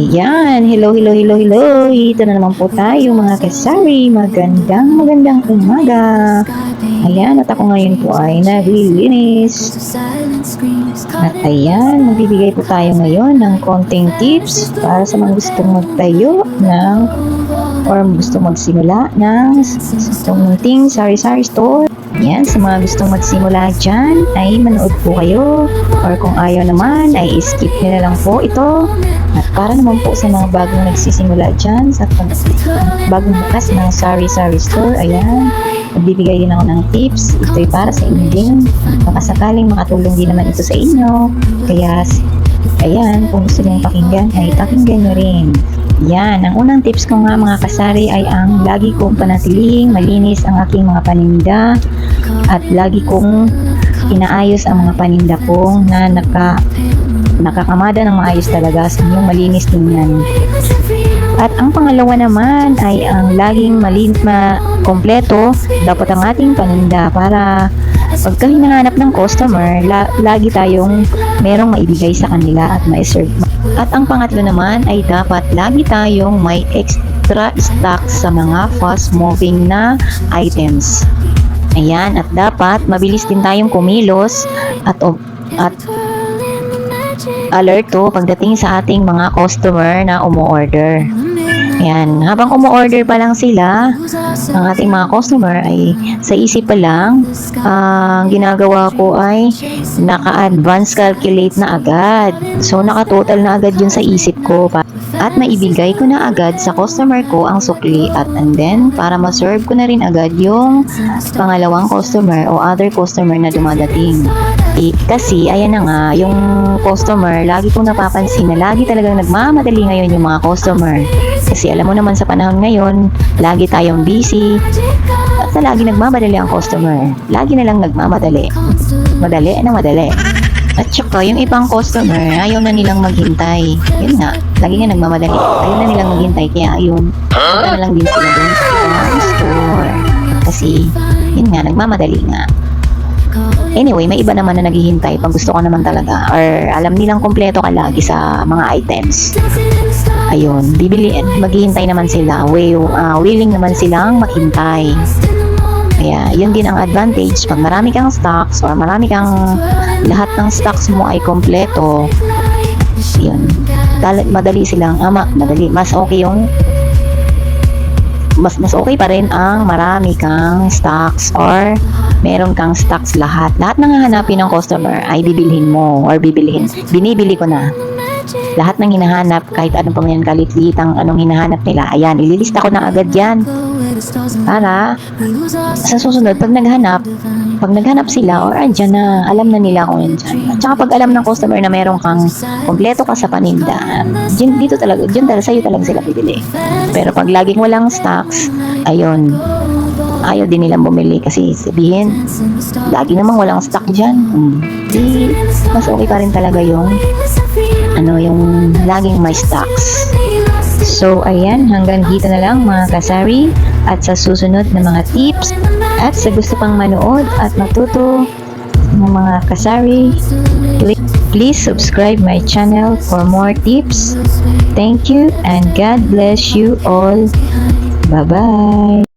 Ayan, hello. Ito na naman po tayo mga kasari. Magandang umaga. Ayan, at ako ngayon po ay naglilinis. At ayan, magbibigay po tayo ngayon ng konting tips para sa mga gustong magtayo ng or gustong magsimula ng munting sari-sari store. Ayan, sa mga gustong magsimula dyan ay manood po kayo, or kung ayaw naman ay skip nyo na lang po ito. At para naman po sa mga bagong nagsisimula dyan sa bagong bukas ng sari-sari store, ayan, magbibigay din ako ng tips. Ito'y para sa inyo din, baka sakaling makatulong din naman ito sa inyo. Kaya ayan, kung gusto nyo pakinggan ay pakinggan nyo rin. Yan, ang unang tips ko nga mga kasari ay ang lagi kong panatilihing malinis ang aking mga paninda at lagi kong inaayos ang mga paninda kong na nakakamada ng maayos talaga, sa inyong malinis din yan. At ang pangalawa naman ay ang laging kompleto dapat ang ating paninda para pagka hinahanap ng customer, lagi tayong merong maibigay sa kanila at ma-serve. At ang pangatlo naman ay dapat lagi tayong may extra stock sa mga fast-moving na items. Ayan, at dapat mabilis din tayong kumilos at alerto pagdating sa ating mga customer na umu-order. Ayan, habang umu-order pa lang sila, ang ating mga customer ay sa isip pa lang, ang ginagawa ko ay naka-advance calculate na agad. So, naka-total na agad yun sa isip ko. At maibigay ko na agad sa customer ko ang sukli and then para ma-serve ko na rin agad yung pangalawang customer o other customer na dumadating. Kasi ayan na nga, yung customer, lagi kong napapansin na lagi talagang nagmamadali ngayon yung mga customer. Kasi alam mo naman sa panahon ngayon, lagi tayong busy at lagi nagmamadali ang customer. Lagi na lang nagmamadali. Madali. At saka yung ibang customer, ayaw na nilang maghintay. Yun nga, lagi nga nagmamadali. Ayaw na nilang maghintay, kaya ayun, punta na lang din sila doon sa store. Kasi, yun nga, nagmamadali nga. Anyway, may iba naman na naghihintay pag gusto ko naman talaga, or alam nilang kompleto ka lagi sa mga items. Ayun, maghihintay naman sila, willing naman silang maghintay. Kaya yun din ang advantage pag marami kang stocks or marami kang lahat ng stocks mo ay kompleto. Yun, madali silang mas okay yung mas okay pa rin ang marami kang stocks or meron kang stocks lahat ng hahanapin ng customer ay bibilhin mo or binibili ko na lahat ng hinahanap, kahit anong pa yan kalit-litang anong hinahanap nila, ayan, ililista ko na agad yan para sa susunod pag naghanap sila or andyan na, alam na nila kung yan dyan. At saka pag alam ng customer na meron kang kompleto ka sa paninda, dyan sa'yo talaga sila bibili. Pero pag laging walang stocks, ayun, ayaw din nilang bumili kasi sabihin, lagi namang walang stock dyan. Di, mas okay pa rin talaga yung laging may stocks. So, ayan, hanggang dito na lang mga kasari, at sa susunod na mga tips, at sa gusto pang manood at matuto ng mga kasari, please subscribe my channel for more tips. Thank you and God bless you all. Bye-bye.